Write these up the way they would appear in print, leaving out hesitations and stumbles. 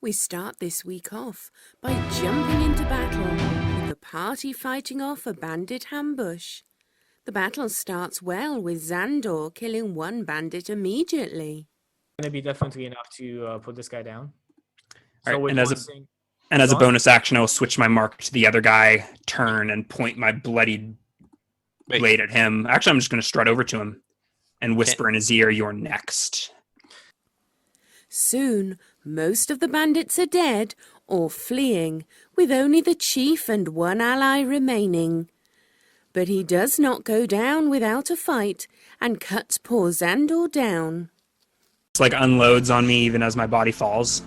We start this week off by jumping into battle, with the party fighting off a bandit ambush. The battle starts well, with Xandor killing one bandit immediately. Going to be definitely enough to put this guy down. All right, And as a bonus action, I will switch my mark to the other guy, turn, and point my bloodied blade at him. Actually, I'm just going to strut over to him and whisper in his ear, "You're next." Soon, most of the bandits are dead or fleeing, with only the chief and one ally remaining. But he does not go down without a fight and cuts poor Xandor down. It's like unloads on me even as my body falls.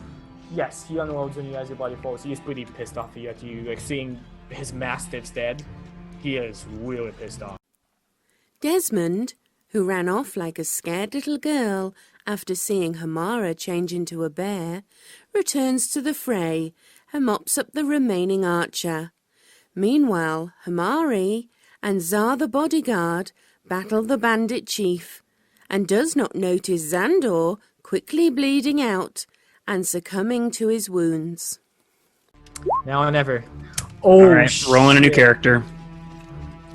Yes, he unloads on you as your body falls. He is pretty pissed off at you. Like, seeing his mastiffs dead, he is really pissed off. Desmond, who ran off like a scared little girl after seeing Hamara change into a bear, returns to the fray and mops up the remaining archer. Meanwhile, Hamari and Zar the bodyguard battle the bandit chief, and does not notice Xandor quickly bleeding out and succumbing to his wounds. Now or never. Oh, all right, rolling a new character.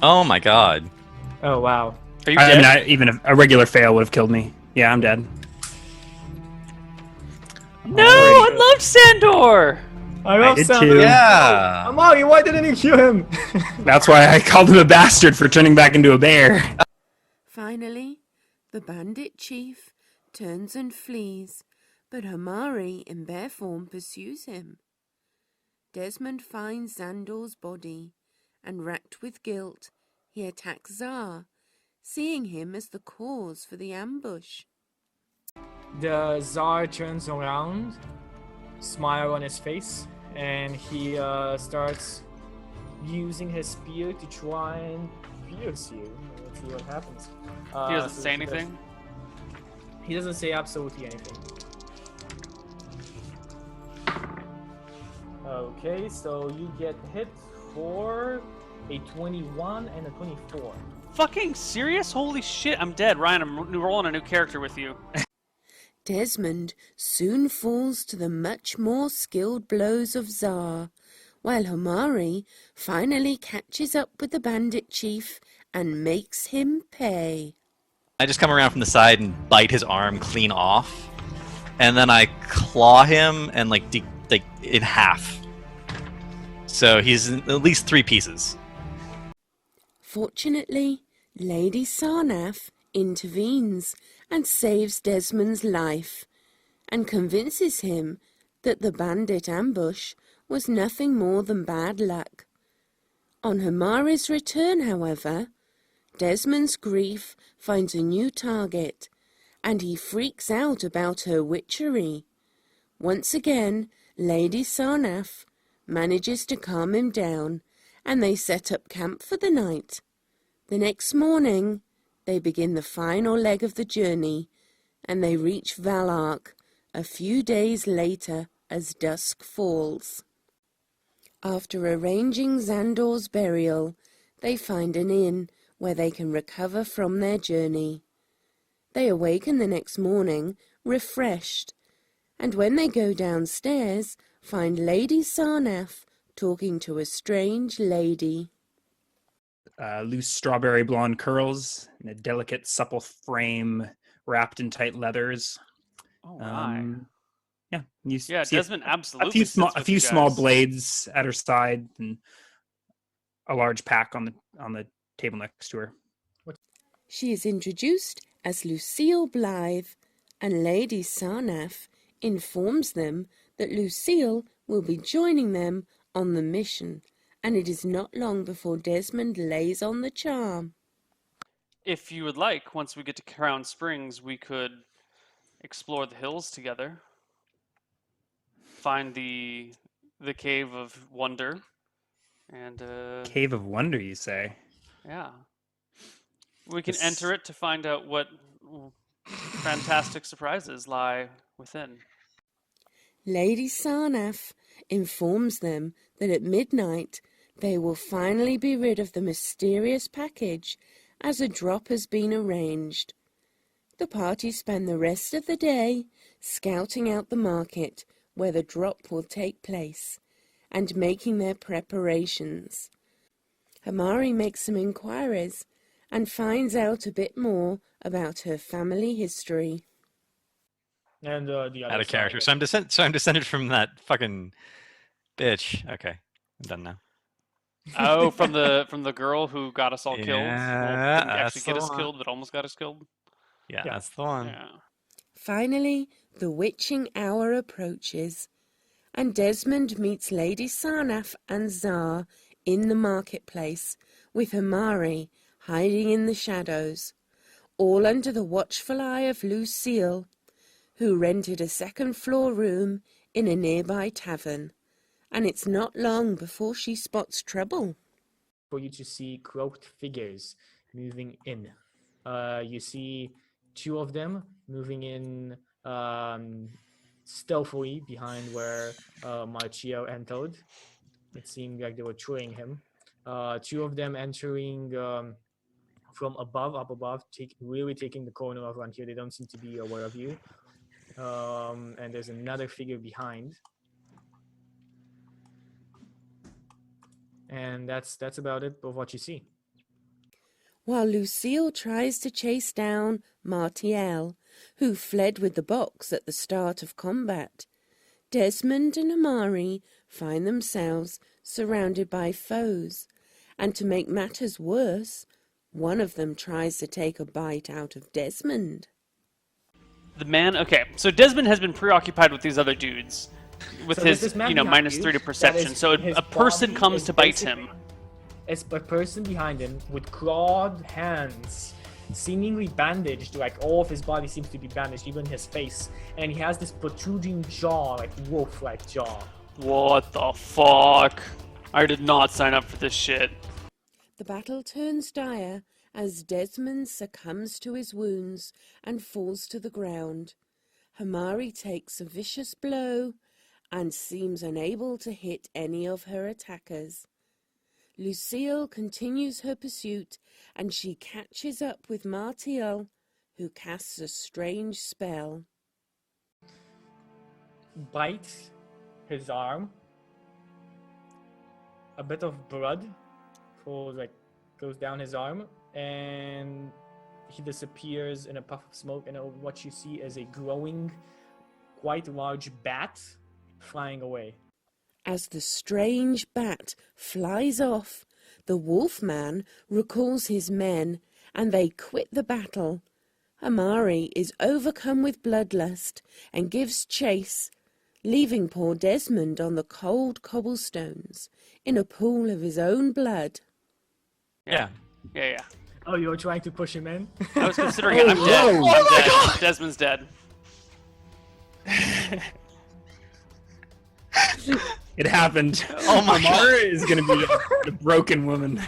Oh my god. Oh wow. Are you dead? I mean, even a regular fail would have killed me. Yeah, I'm dead. No, I loved Sandor. I did Sandor. too. Yeah. Amari, why didn't you kill him? That's why I called him a bastard for turning back into a bear. Finally, the bandit chief turns and flees, but Hamari in bear form pursues him. Desmond finds Xandor's body, and racked with guilt, he attacks Zar, seeing him as the cause for the ambush. The Tsar turns around, smile on his face, and he starts using his spear to try and pierce you. Let's see what happens. He doesn't say anything? He doesn't say absolutely anything. Okay, so you get hit for a 21 and a 24. Fucking serious? Holy shit, I'm dead. Ryan, I'm rolling a new character with you. Desmond soon falls to the much more skilled blows of Zar, while Hamari finally catches up with the bandit chief and makes him pay. I just come around from the side and bite his arm clean off, and then I claw him and like in half. So he's in at least 3 pieces. Fortunately, Lady Sarnath intervenes and saves Desmond's life, and convinces him that the bandit ambush was nothing more than bad luck. On Hamari's return, however, Desmond's grief finds a new target, and he freaks out about her witchery. Once again, Lady Sarnath manages to calm him down, and they set up camp for the night. The next morning, they begin the final leg of the journey, and they reach Valark a few days later as dusk falls. After arranging Xandor's burial, they find an inn where they can recover from their journey. They awaken the next morning, refreshed, and when they go downstairs, find Lady Sarnath talking to a strange lady. Loose strawberry blonde curls in a delicate, supple frame wrapped in tight leathers. Oh my. Yeah, Yeah, see Desmond absolutely. a few small blades at her side and a large pack on the table next to her. She is introduced as Lucille Blythe, and Lady Sarnath informs them that Lucille will be joining them on the mission, and it is not long before Desmond lays on the charm. If you would like, once we get to Crown Springs, we could explore the hills together. Find the Cave of Wonder. And Cave of Wonder, you say? yeah. We can enter it to find out what fantastic surprises lie within. Lady Sarnath informs them that at midnight they will finally be rid of the mysterious package, as a drop has been arranged. The party spend the rest of the day scouting out the market, where the drop will take place and making their preparations. Hamara makes some inquiries and finds out a bit more about her family history. And the other Out of character. side, So I'm descended from that fucking bitch. Okay, I'm done now. Oh, from the girl who got us all killed. Well, Yeah, didn't actually that's get the us one. killed, but almost got us killed. Yeah, Yeah. that's the one. Yeah. Finally, the witching hour approaches, and Desmond meets Lady Sarnath and Zar in the marketplace, with Hamara hiding in the shadows, all under the watchful eye of Lucille, who rented a second-floor room in a nearby tavern, and it's not long before she spots trouble. For you to see cloaked figures moving in. You see two of them moving in stealthily behind where Marcio entered. It seemed like they were trailing him. Two of them entering from above, up above, really taking the corner of around here. They don't seem to be aware of you. And there's another figure behind. And that's about it of what you see. While Lucille tries to chase down Martial, who fled with the box at the start of combat, Desmond and Hamara find themselves surrounded by foes, and to make matters worse, one of them tries to take a bite out of Desmond. The man. Okay, so Desmond has been preoccupied with these other dudes, with So there's his this man behind minus you 3 to that perception. is- So his a person body comes is to bite basically- him. It's a person behind him with clawed hands, seemingly bandaged, like all of his body seems to be bandaged, even his face. And he has this protruding jaw, like wolf-like jaw. What the fuck? I did not sign up for this shit. The battle turns dire as Desmond succumbs to his wounds and falls to the ground. Hamara takes a vicious blow and seems unable to hit any of her attackers. Lucille continues her pursuit, and she catches up with Martial, who casts a strange spell. Bites his arm. A bit of blood goes down his arm, and he disappears in a puff of smoke. And what you see is a growing, quite large bat flying away. As the strange bat flies off, the wolfman recalls his men, and they quit the battle. Hamara is overcome with bloodlust and gives chase, leaving poor Desmond on the cold cobblestones in a pool of his own blood. Yeah. Yeah. Oh, you were trying to push him in? I was considering it. I'm dead. whoa. I'm dead. Desmond's dead. It happened. Oh my Hamara is going to be the broken woman.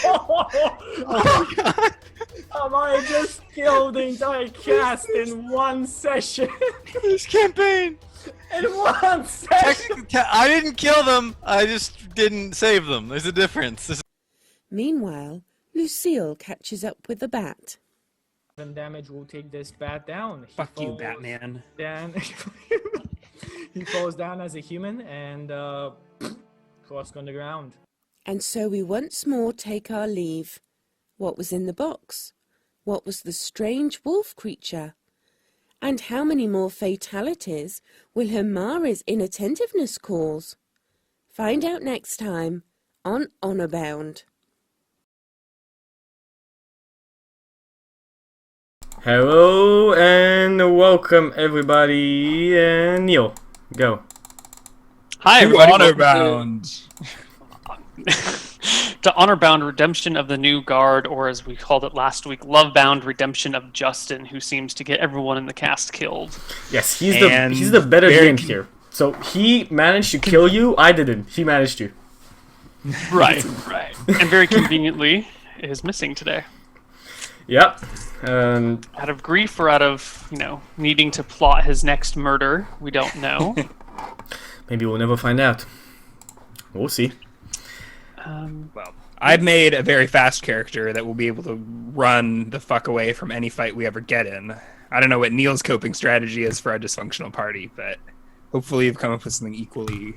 Oh my god! I just killed the entire cast in one session. This campaign. In one session. I didn't kill them. I just didn't save them. There's a difference. Meanwhile, Lucille catches up with the bat. 7 damage will take this bat down. He Fuck you, falls Batman. down- he falls down as a human and falls on the ground. And so we once more take our leave. What was in the box? What was the strange wolf creature? And how many more fatalities will Hamara's inattentiveness cause? Find out next time on Honorbound. Hello and welcome everybody, and Neal, go. Hi, everybody. welcome Honorbound. to Honorbound Redemption of the New Guard, or as we called it last week, Lovebound Redemption of Justin, who seems to get everyone in the cast killed. Yes, he's And the better very game here. So he managed to kill you, I didn't. He managed to. Right. And very conveniently is missing today. Yep. Out of grief or out of, needing to plot his next murder, we don't know. Maybe we'll never find out. We'll see. Well, I've made a very fast character that will be able to run the fuck away from any fight we ever get in. I don't know what Neal's coping strategy is for our dysfunctional party, but hopefully you've come up with something equally.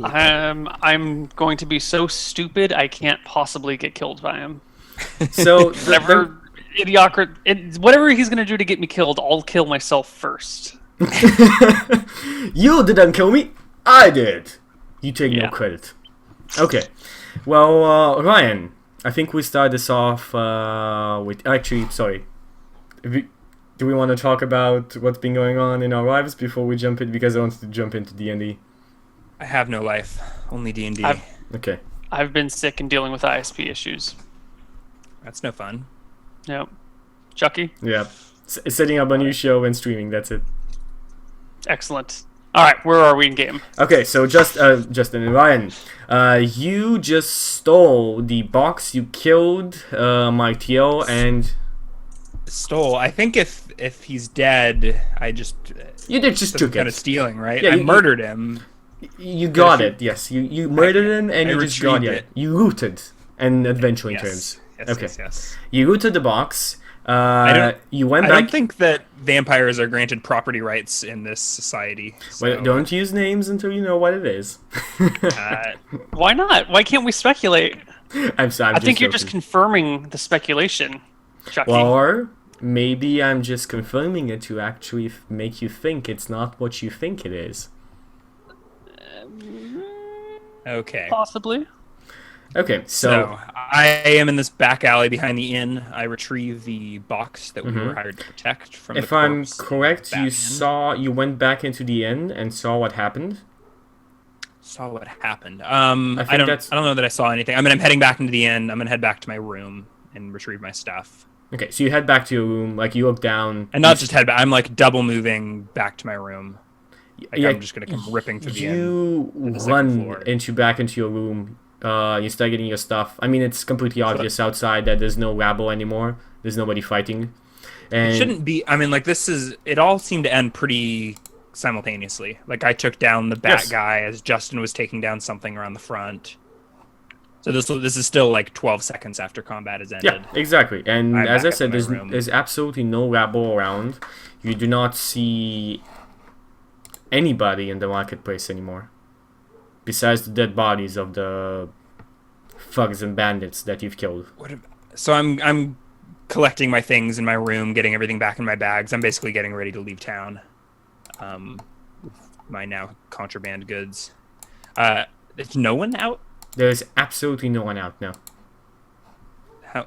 I'm going to be so stupid I can't possibly get killed by him. So Whatever whatever he's gonna do to get me killed, I'll kill myself first. You didn't kill me. I did. You take no Yeah. credit. Okay. Well, Ryan, I think we start this off with... Actually, sorry. Do we want to talk about what's been going on in our lives before we jump in? Because I wanted to jump into D&D. I have no life, only D&D. Okay. I've been sick and dealing with ISP issues. That's no fun. Yep. Chucky? Yeah. Setting up a new show and streaming, that's it. Excellent. Alright, where are we in game? Okay, so Justin and Ryan, you just stole the box, you killed Mike Teal, and... Stole. I think if he's dead, I just... You did just took kind it. of stealing, right? Yeah, I you murdered him. You got it, yes. You murdered him and I you just got retrieved it. You looted, in adventuring Yes. terms. Yes, Okay. yes. You looted the box. don't- You went I back. don't think that vampires are granted property rights in this society. So, Well, don't use names until you know what it is. Why not? Why can't we speculate? I'm sorry. I think you're just confirming the speculation, Chucky. Or maybe I'm just confirming it to actually make you think it's not what you think it is. Okay. Possibly. Okay, So I am in this back alley behind the inn. I retrieve the box that we were hired to protect from if the I'm corpse of correct, Batman. you went back into the inn and saw what happened. Saw what happened. think I don't that's- know that I saw anything. I mean, I'm heading back into the inn. I'm gonna head back to my room and retrieve my stuff. Okay, so you head back to your room, like you look down. And not just head back. I'm like double moving back to my room. Like Yeah, I'm just gonna come ripping through the inn. You the second run floor. back into your room. You start getting your stuff. I mean, it's completely obvious outside that there's no rabble anymore. There's nobody fighting. And It shouldn't be. I mean, like this is. It all seemed to end pretty simultaneously. Like I took down the bat Yes. guy as Justin was taking down something around the front. So this is still like 12 seconds after combat has ended. yeah, exactly. And I'm as back I up said, in my room. there's absolutely no rabble around. You do not see anybody in the marketplace anymore, besides the dead bodies of the thugs and bandits that you've killed. So I'm collecting my things in my room, getting everything back in my bags. I'm basically getting ready to leave town. With my now contraband goods. Is no one out? There's absolutely no one out now. How?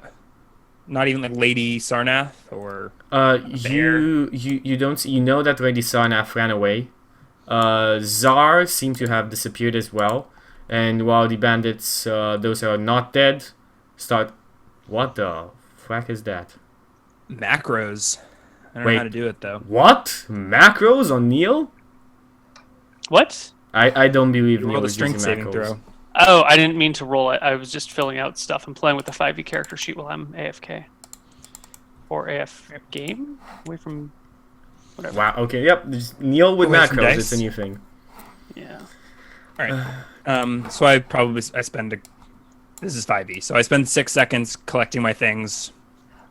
Not even like Lady Sarnath or You don't see, you know that Lady Sarnath ran away. Czar seemed to have disappeared as well. And while the bandits, those who are not dead, start... What the frack is that? macros. I don't Wait. know how to do it though. What? Macros on Neal? What? I don't believe Roll Neal the is strength using saving macros. throw. Oh, I didn't mean to roll it. I was just filling out stuff. I'm playing with the 5e character sheet while I'm AFK. Or AF game? Away from... whatever. Wow, okay, yep. There's Neal with Away from macros, dice? it's a new thing. Yeah. All right. So I spend this is 5e. So I spend 6 seconds collecting my things.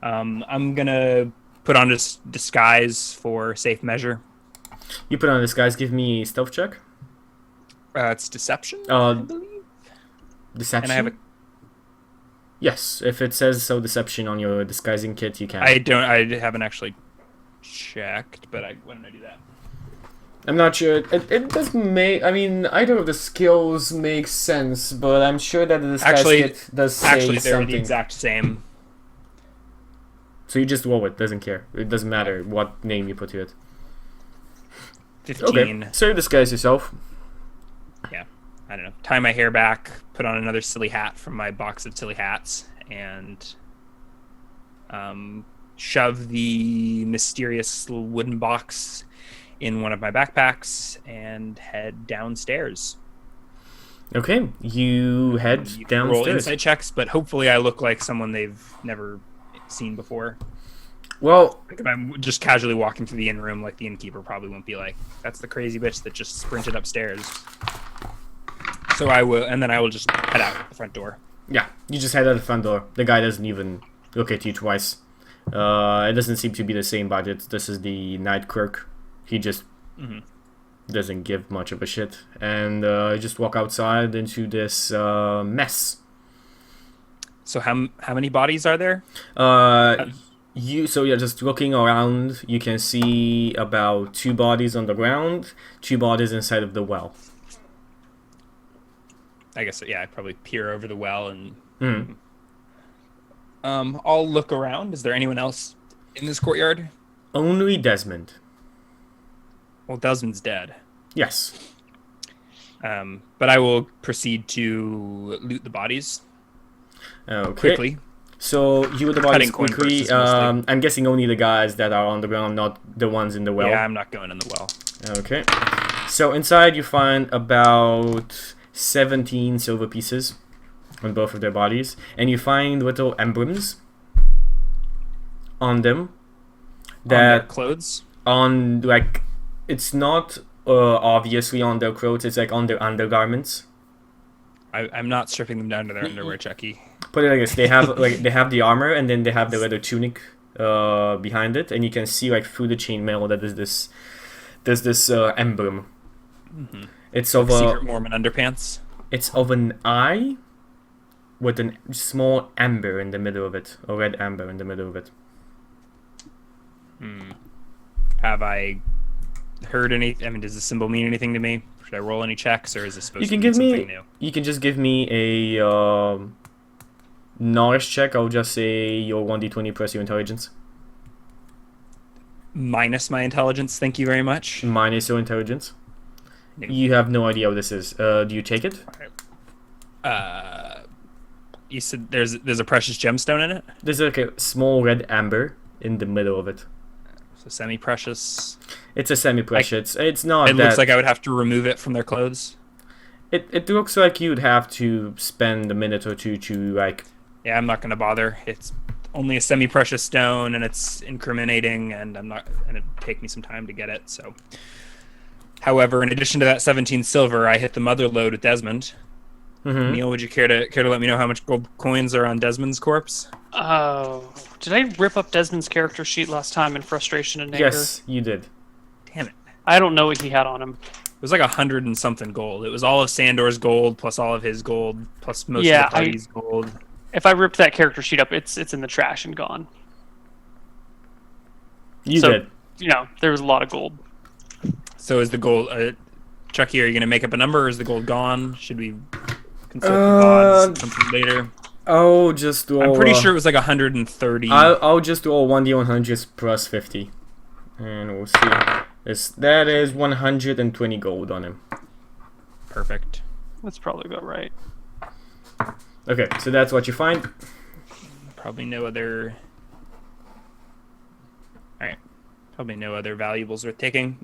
I'm gonna put on this disguise for safe measure. You put on this, guys. Give me a stealth check. It's deception, I believe. Deception? And I have a. Yes, if it says so deception on your disguising kit, you can. I haven't actually checked, but when did I do that? I'm not sure. It does make... I mean, either of the skills makes sense, but I'm sure that the disguise kit does say Actually, they're something. the exact same. So you just roll it. Doesn't care. It doesn't matter what name you put to it. 15. Okay, so you disguise yourself. Yeah, I don't know. Tie my hair back, put on another silly hat from my box of silly hats, and shove the mysterious little wooden box in one of my backpacks and head downstairs. Okay, you head You can roll downstairs. insight checks, but hopefully I look like someone they've never seen before. Well, Like if I'm just casually walking through the inn room, like the innkeeper probably won't be like, "That's the crazy bitch that just sprinted upstairs." So I will, and then I will just head out the front door. yeah, you just head out the front door. The guy doesn't even look at you twice. It doesn't seem to be the same budget. This is the night clerk. He just doesn't give much of a shit. And just walk outside into this mess. So how many bodies are there? Just looking around, you can see about 2 bodies on the ground, 2 bodies inside of the well. I guess yeah. I'd probably peer over the well and Mhm. I'll look around. Is there anyone else in this courtyard? Only Desmond. Well, Desmond's dead. Yes. But I will proceed to loot the bodies Okay. quickly. So you with the bodies Cutting coin quickly. purses mostly. I'm guessing only the guys that are on the ground, not the ones in the well. Yeah, I'm not going in the well. Okay. So inside you find about 17 silver pieces on both of their bodies, and you find little emblems on them On their that clothes. on like it's not obviously on their clothes. It's like on their undergarments. I'm not stripping them down to their underwear, Chucky. Put it like this: they have they have the armor, and then they have the leather tunic behind it, and you can see like through the chainmail that there's this emblem. It's of Secret Mormon underpants. it's of an eye with a small amber in the middle of it, a red amber in the middle of it. Have I heard any? I mean, does the symbol mean anything to me? Should I roll any checks, or is this supposed You to can mean give something me new? you can just give me a knowledge check. I'll just say your 1d20 plus your intelligence Minus my intelligence. Thank you very much. minus your intelligence. No. You have no idea what this is. Do you take it? You said there's a precious gemstone in it. There's like a small red amber in the middle of it. So semi-precious. It's a semi-precious. It's not It that. looks like I would have to remove it from their clothes. It looks like you'd have to spend a minute or two to like. Yeah, I'm not going to bother. It's only a semi-precious stone, and it's incriminating, and it'd take me some time to get it. So, however, in addition to that 17 silver, I hit the mother lode with Desmond. Mhm. Neal, would you care to let me know how much gold coins are on Desmond's corpse? Oh, did I rip up Desmond's character sheet last time in frustration and anger? Yes, you did. Damn it! I don't know what he had on him. It was like 100 and something gold. It was all of Sandor's gold plus all of his gold plus most Yeah, of the party's gold. If I ripped that character sheet up, it's in the trash and gone. You So- did. You know, there was a lot of gold. So is the gold? Chucky, are you going to make up a number, or is the gold gone? Should we consult the Uh, gods sometime later? I'll just roll. I'm pretty sure it was like 130. I'll just roll 1d100 plus 50, and we'll see. That is 120 gold on him. Perfect. That's probably about right. Okay, so that's what you find. Probably no other. All right. Probably no other valuables worth taking.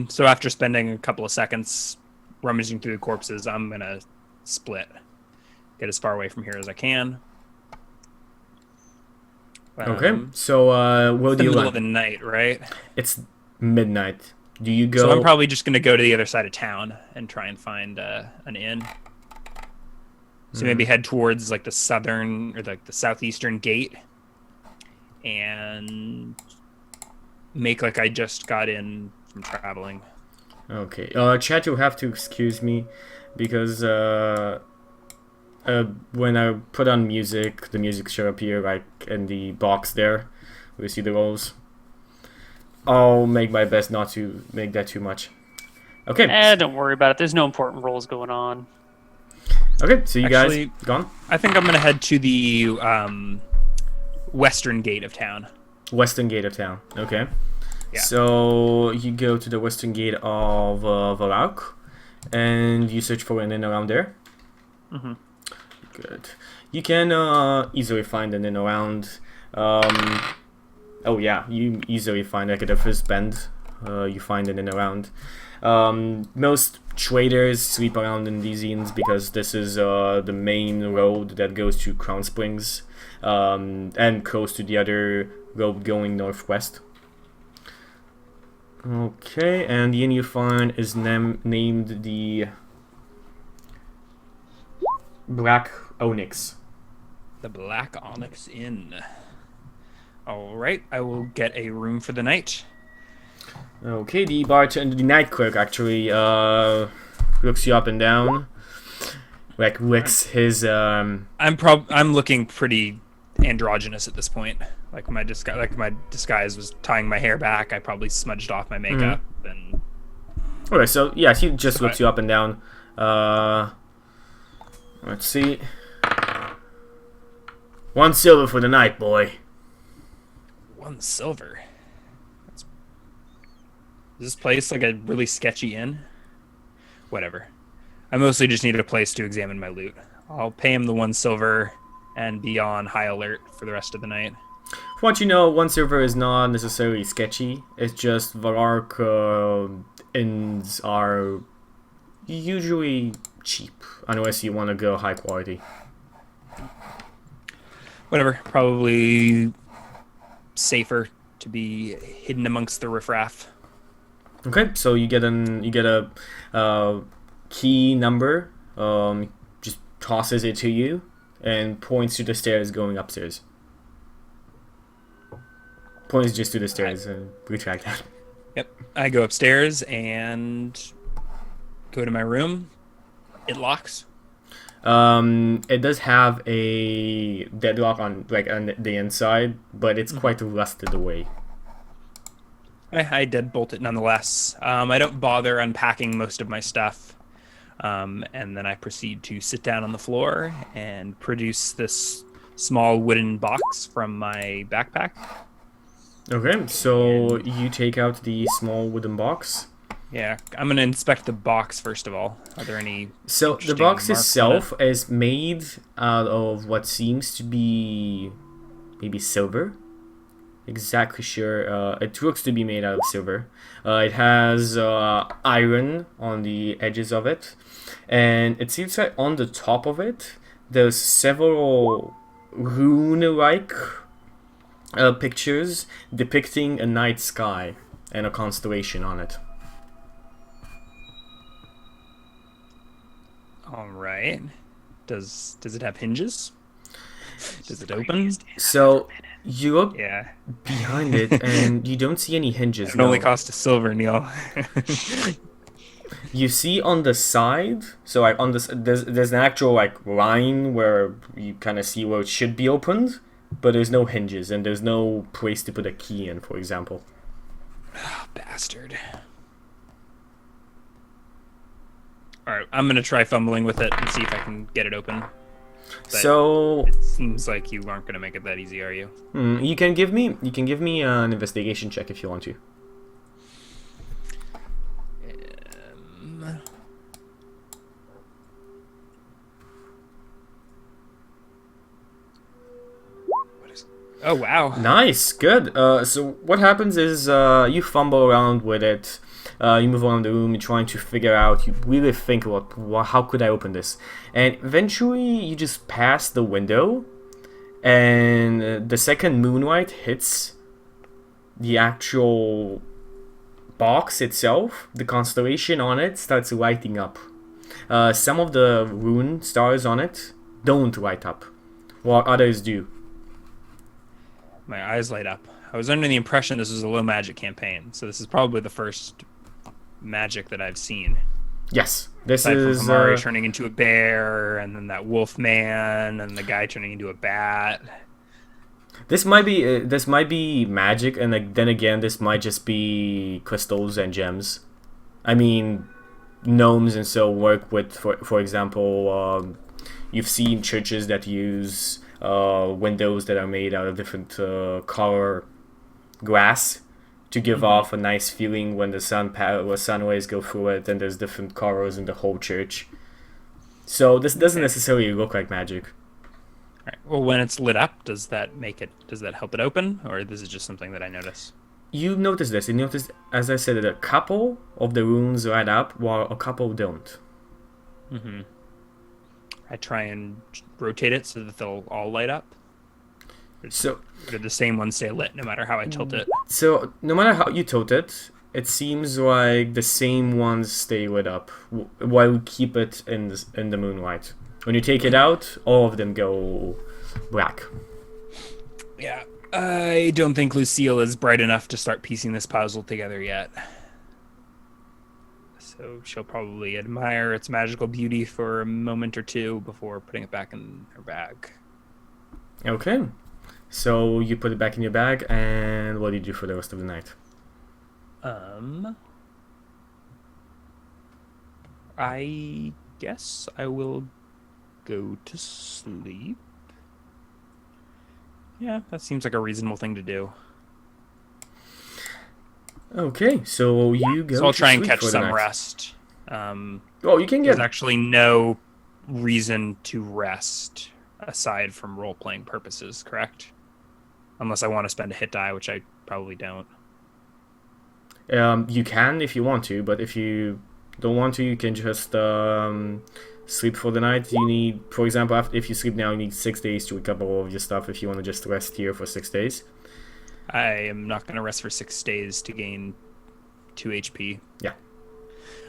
So after spending a couple of seconds rummaging through the corpses, I'm gonna split, get as far away from here as I can. Okay, so what It's do the you middle want? of the night, right? It's midnight. Do you go? So I'm probably just gonna go to the other side of town and try and find an inn. So maybe head towards like the southern or like the southeastern gate, and make like I just got in from traveling. Okay. Chat, you'll have to excuse me because when I put on music, the music should appear like in the box there. We see the rolls. I'll make my best not to make that too much. Okay. Don't worry about it. There's no important roles going on. Okay. So you Actually- guys gone? I think I'm gonna head to the western gate of town. Western gate of town. Okay. Yeah. So you go to the western gate of Valauk, and you search for an inn around there. Mm-hmm. Good. You can easily find an inn around. Oh yeah, you easily find like at the first bend. You find an inn around. Most traders sleep around in these inns because this is the main road that goes to Crown Springs, and close to the other road going northwest. Okay, and the inn you find is named the Black Onyx. The Black Onyx Inn. All right, I will get a room for the night. Okay, the night clerk actually looks you up and down, like licks his I'm looking pretty androgynous at this point. Like my disguise was tying my hair back. I probably smudged off my makeup and. Okay, so yeah, he just looks you up and down. Let's see. 1 silver for the night, boy. 1 silver. Is this place like a really sketchy inn? Whatever. I mostly just need a place to examine my loot. I'll pay him the 1 silver and be on high alert for the rest of the night. For what you know, 1 silver is not necessarily sketchy. It's just Valark inns are usually cheap, unless you want to go high quality. Whatever. Probably safer to be hidden amongst the riffraff. Okay, so you get a key number. Just tosses it to you and points to the stairs going upstairs. Points just to the stairs and retract that. Yep. I go upstairs and go to my room. It locks. It does have a deadlock on the inside, but it's quite rusted away. I deadbolt it nonetheless. I don't bother unpacking most of my stuff. And then I proceed to sit down on the floor and produce this small wooden box from my backpack. Okay, so you take out the small wooden box. Yeah, I'm going to inspect the box first of all. Are there any So the interesting box marks itself on it? is made out of what seems to be maybe silver. Exactly sure. It looks to be made out of silver. It has iron on the edges of it, and it seems like on the top of it there's several rune-like pictures depicting a night sky and a constellation on it. All right. Does it have hinges? Does it open? So you look Yeah. behind it and you don't see any hinges. It only no. cost a silver, Neal. You see on the side, so like on this, there's an actual like line where you kind of see where it should be opened, but there's no hinges and there's no place to put a key in, for example. Bastard. Alright, I'm gonna try fumbling with it and see if I can get it open. But So it seems like you aren't gonna make it that easy, are you? you can give me an investigation check if you want to. What is? Oh wow! Nice, good. So what happens is you fumble around with it. You move around the room, you're trying to figure out. You really think, how could I open this? And eventually, you just pass the window, and the second moonlight hits the actual box itself. The constellation on it starts lighting up. Some of the rune stars on it don't light up, while others do. My eyes light up. I was under the impression this was a low magic campaign, so this is probably the first magic that I've seen. Yes, this Aside from is Hamara turning into a bear, and then that wolf man, and the guy turning into a bat. this might be magic, and then again, this might just be crystals and gems. I mean, gnomes and so work with, for example, you've seen churches that use windows that are made out of different color glass to give off a nice feeling when the sun rays go through it, and there's different colors in the whole church. So this doesn't necessarily look like magic. All right. Well, when it's lit up, does that help it open, or this is just something that I notice? You notice this. You notice, as I said, that a couple of the runes light up, while a couple don't. Mm-hmm. I try and rotate it so that they'll all light up. So Or the same ones stay lit no matter how I tilt it. So no matter how you tilt it, it seems like the same ones stay lit up while you keep it in the moonlight. When you take it out, all of them go black. Yeah. I don't think Lucille is bright enough to start piecing this puzzle together yet. So she'll probably admire its magical beauty for a moment or two before putting it back in her bag. Okay. So you put it back in your bag, and what do you do for the rest of the night? I guess I will go to sleep. Yeah, that seems like a reasonable thing to do. Okay, so you go. So I'll to try and sleep catch for the some night. rest. Oh, you can There's get. actually no reason to rest aside from role-playing purposes, correct? Unless I want to spend a hit die, which I probably don't. You can if you want to, but if you don't want to, you can just sleep for the night. You need, for example, if you sleep now, you need 6 days to recover all of your stuff. If you want to just rest here for 6 days. I am not going to rest for 6 days to gain 2 HP. Yeah.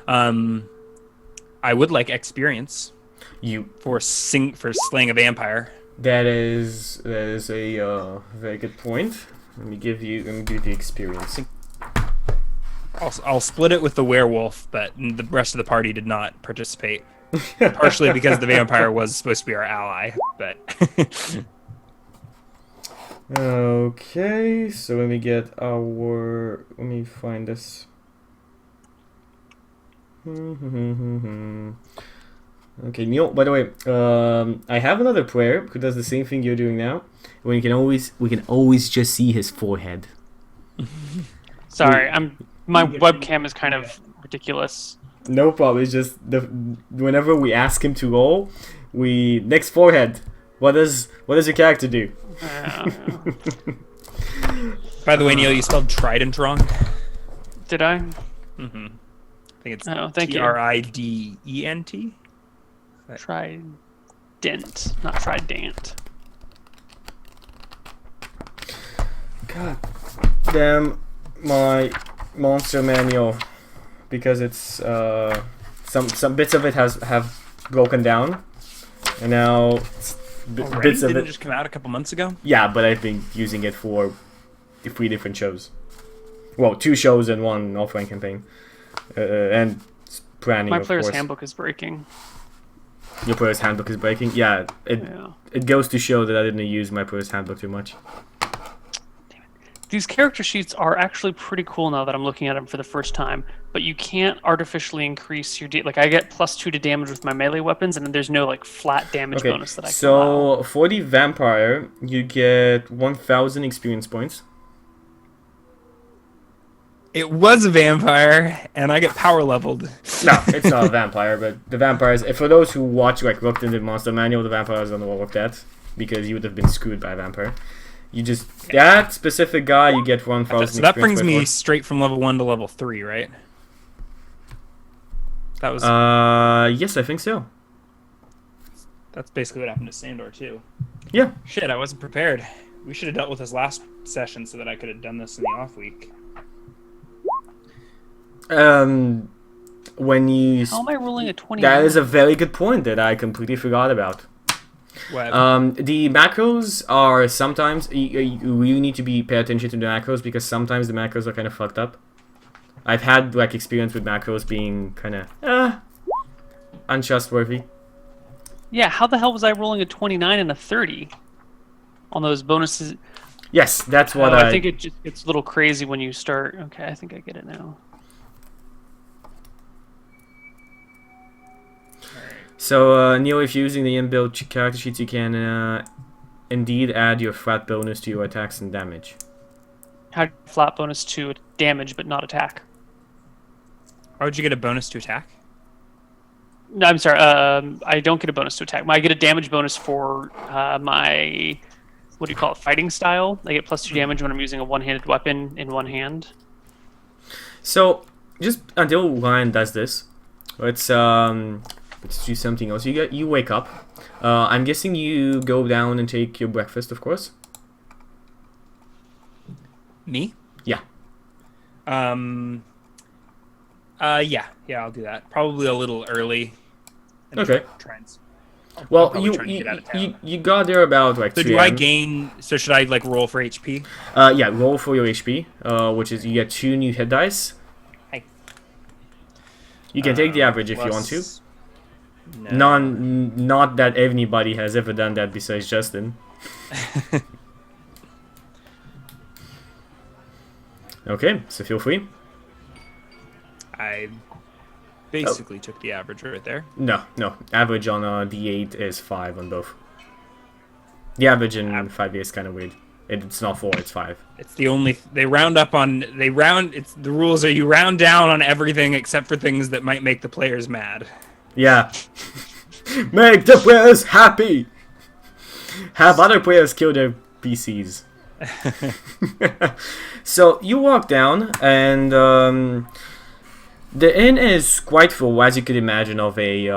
I would like experience You. for slaying a vampire. That is a very good point. Let me give you experience. I'll split it with the werewolf, but the rest of the party did not participate. Partially because the vampire was supposed to be our ally, but Okay, so let me find this. Okay, Neal, by the way, I have another player who does the same thing you're doing now. We can always just see his forehead. Sorry, my webcam is kind of ridiculous. No problem. It's just whenever we ask him to roll, next forehead. What does your character do? by the way, Neal, you spelled trident wrong. Did I? Mm-hmm. I think it's Thank you. Trident. Trident, not trident. God damn my monster manual, because it's some bits of it have broken down, and now bits of Didn't it just come out a couple months ago. Yeah, but I've been using it for 3 different shows. Well, 2 shows and 1 offline campaign, and planning. My of player's course. handbook is breaking. Your player's handbook is breaking. Yeah, it goes to show that I didn't use my player's handbook too much. These character sheets are actually pretty cool now that I'm looking at them for the first time, but you can't artificially increase your like I get +2 to damage with my melee weapons, and then there's no like flat damage bonus that I can allow. So for the vampire, you get 1,000 experience points. It was a vampire, and I get power leveled. No, it's not a vampire, but the vampires. For those who looked in the monster manual, the vampires are not looked at, because you would have been screwed by a vampire. You just that specific guy, you get 1,000. So that brings me straight from level 1 to level 3, right? That was. Yes, I think so. That's basically what happened to Sandor too. Yeah. Shit, I wasn't prepared. We should have dealt with this last session so that I could have done this in the off week. When you. How am I rolling a 20? That is a very good point that I completely forgot about. What? The macros are sometimes you really need to pay attention to the macros, because sometimes the macros are kind of fucked up. I've had experience with macros being kind of untrustworthy. Yeah, how the hell was I rolling a 29 and a 30 on those bonuses? Yes, that's what I think it just gets a little crazy when you start. Okay, I think I get it now. So, Neal, if you're using the inbuilt character sheets, you can indeed add your flat bonus to your attacks and damage. How do you flat bonus to damage but not attack? Why would you get a bonus to attack? No, I'm sorry. I don't get a bonus to attack. I get a damage bonus for my, what do you call it, fighting style. I get +2 damage when I'm using a one-handed weapon in one hand. So, just until Ryan does this, let's do something else. You wake up. I'm guessing you go down and take your breakfast, of course. Me? Yeah. Yeah, I'll do that. Probably a little early. Okay. Try and Well, probably trying to get out of town. you got there about like So 3 do I a.m. gain? So should I like roll for HP? Yeah, roll for your HP, which is you get 2 new hit dice. Hi. You can take the average if you want to. Plus- No. Not that anybody has ever done that besides Justin. Okay, so feel free. I basically took the average right there. No. Average on a D8 is 5 on both. The average in 5e is kind of weird. It's not 4, it's 5. It's the only they round up on it's the rules are you round down on everything except for things that might make the players mad. Yeah. Make the players happy! Have other players kill their PCs. So you walk down, and the inn is quite full, as you could imagine, of a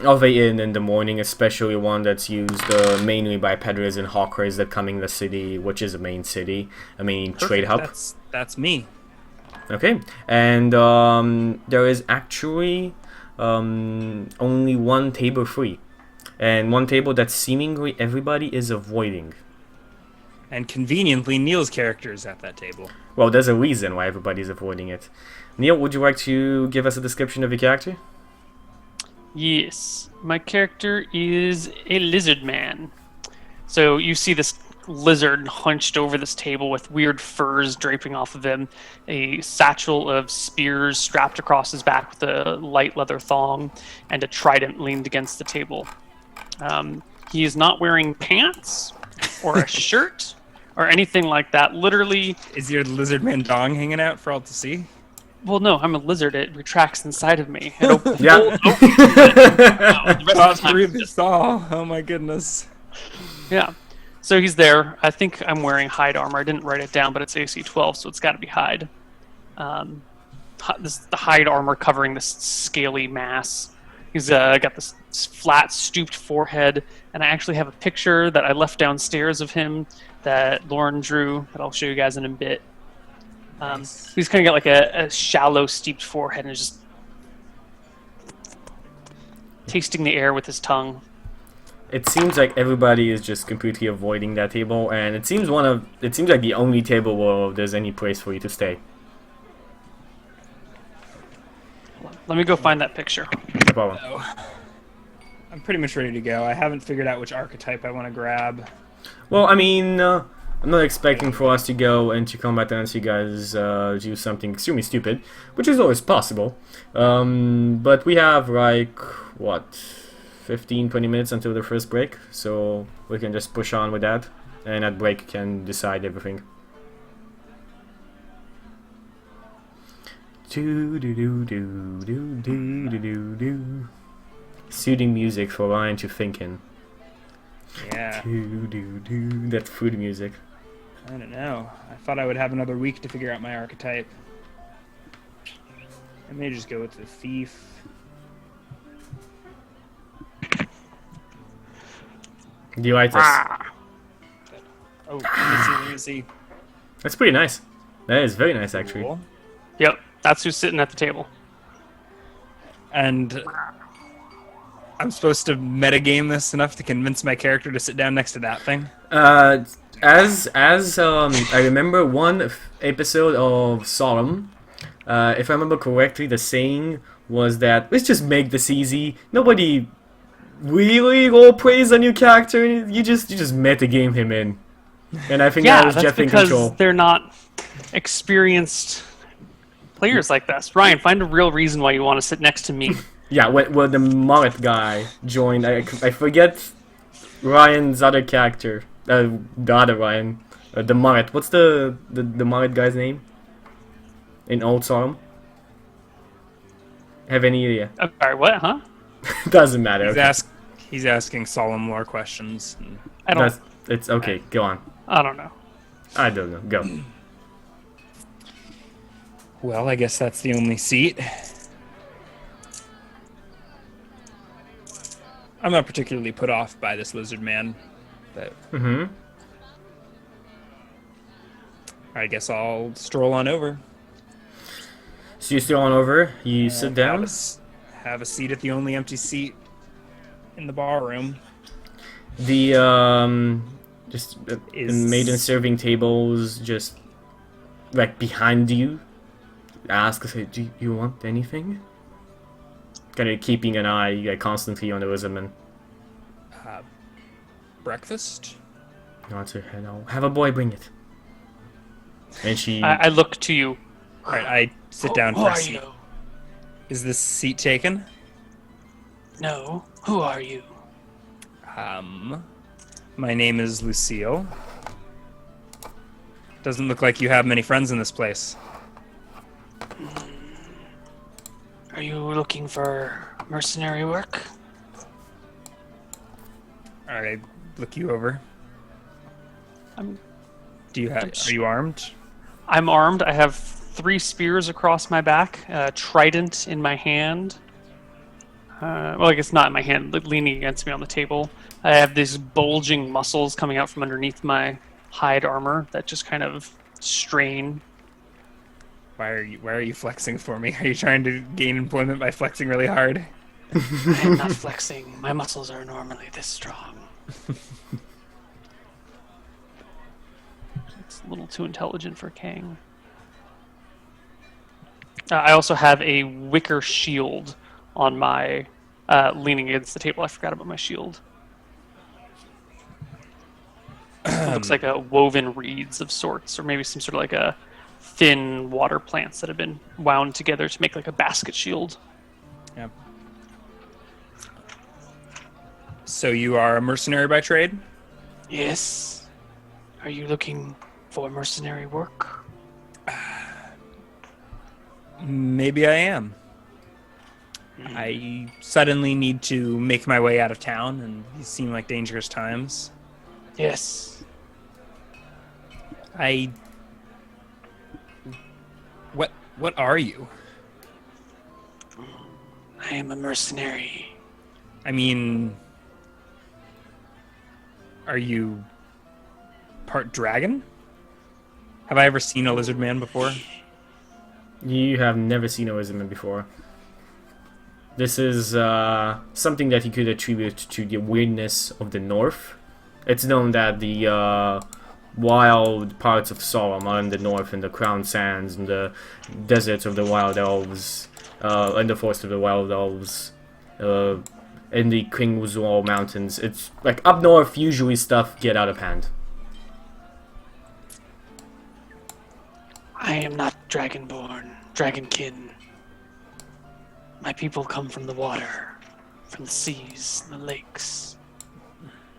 of a inn in the morning, especially one that's used mainly by peddlers and hawkers that come in the city, which is a main city, a main trade hub. That's me. Okay, and there is actually only one table free, and one table that seemingly everybody is avoiding. And conveniently, Neal's character is at that table. Well, there's a reason why everybody's avoiding it. Neal, would you like to give us a description of your character? Yes, my character is a lizard man. So you see this lizard hunched over this table with weird furs draping off of him, a satchel of spears strapped across his back with a light leather thong, and a trident leaned against the table. He is not wearing pants or a shirt or anything like that. Literally, Is your lizard man dong hanging out for all to see? well, no, I'm a lizard. It retracts inside of me. It Yeah. the rest of the time, it's just- Oh my goodness. yeah. So he's there. I think I'm wearing hide armor. I didn't write it down, but it's AC 12, so it's got to be hide. The hide armor covering this scaly mass. He's got this flat, stooped forehead, and I actually have a picture that I left downstairs of him that Lauren drew that I'll show you guys in a bit. He's kind of got like a shallow, steeped forehead and is just tasting the air with his tongue. It seems like everybody is just completely avoiding that table, and it seems like the only table where there's any place for you to stay. Let me go find that picture. No problem. I'm pretty much ready to go. I haven't figured out which archetype I want to grab. Well, I mean, I'm not expecting for us to go into combat unless you guys do something extremely stupid, which is always possible. But we have like, what, 15-20 minutes until the first break, so we can just push on with that, and at break can decide everything. Soothing music for Ryan to think in. Yeah. That's food music. I don't know. I thought I would have another week to figure out my archetype. I may just go with the thief. Do you like this? Oh, let me see. That's pretty nice. That is very nice, actually. Cool. Yep, that's who's sitting at the table. And I'm supposed to metagame this enough to convince my character to sit down next to that thing? As I remember one episode of Solemn, if I remember correctly, the saying was that let's just make this easy. Nobody really role plays a new character. You just metagame him in, and I think that was that's Jeff in because control. they're not experienced players like this. Ryan, find a real reason why you want to sit next to me. Yeah, when the mullet guy joined, I forget Ryan's other character. The other Ryan, the mullet. What's the mullet guy's name? In Old Solemn? Have any idea? Sorry, what? Huh? Doesn't matter. Okay. He's asking solemn lore questions. And I don't. It's okay. Go on. I don't know. I don't know. Go. well, I guess that's the only seat. I'm not particularly put off by this lizard man, but I guess I'll stroll on over. So you still on over? You sit down. Have a seat at the only empty seat in the ballroom. The just the maiden serving tables just like behind you. Ask, say, do you want anything? Kind of keeping an eye constantly on the Rizaman. Breakfast? Nods her head. I'll have a boy bring it. And she. I look to you. All right, I sit down Who for a are seat. you? Is this seat taken? No. Who are you? My name is Lucille. Doesn't look like you have many friends in this place. Are you looking for mercenary work? All right, look you over. I'm Are you armed? I'm armed. I have 3 spears across my back, a trident in my hand. Well, I guess not in my hand, leaning against me on the table. I have these bulging muscles coming out from underneath my hide armor that just kind of strain. Why are you flexing for me? Are you trying to gain employment by flexing really hard? I am not flexing. My muscles are normally this strong. It's a little too intelligent for Kang. I also have a wicker shield on my leaning against the table. I forgot about my shield. It looks like a woven reeds of sorts, or maybe some sort of like a thin water plants that have been wound together to make like a basket shield. Yeah. So you are a mercenary by trade? Yes. Are you looking for mercenary work? Maybe I am. I suddenly need to make my way out of town, and these seem like dangerous times. Yes. What are you? I am a mercenary. I mean, are you part dragon? Have I ever seen a lizard man before? You have never seen a Rizaman before. This is something that you could attribute to the weirdness of the north. It's known that the wild parts of Sorum are in the north, in the Crown Sands, and the deserts of the Wild Elves, and the forest of the Wild Elves, in the Kringwuzwal Mountains. It's like up north, usually stuff get out of hand. I am not dragonborn, dragonkin. My people come from the water, from the seas, the lakes,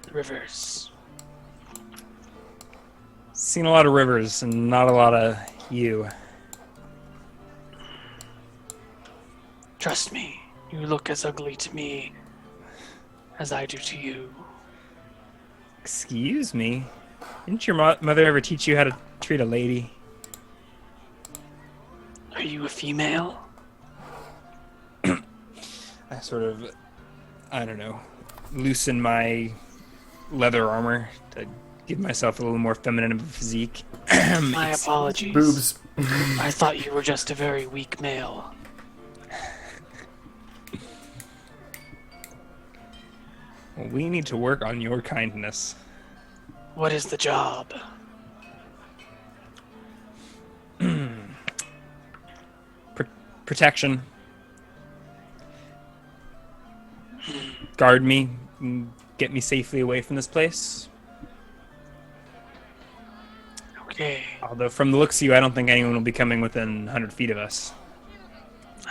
the rivers. Seen a lot of rivers and not a lot of you. Trust me, you look as ugly to me as I do to you. Excuse me? Didn't your mother ever teach you how to treat a lady? Are you a female? I sort of, I don't know, loosen my leather armor to give myself a little more feminine of a physique. My apologies. Boobs. I thought you were just a very weak male. Well, we need to work on your kindness. What is the job? Protection. Guard me. Get me safely away from this place. Okay, Although from the looks of you, I don't think anyone will be coming within 100 feet of us.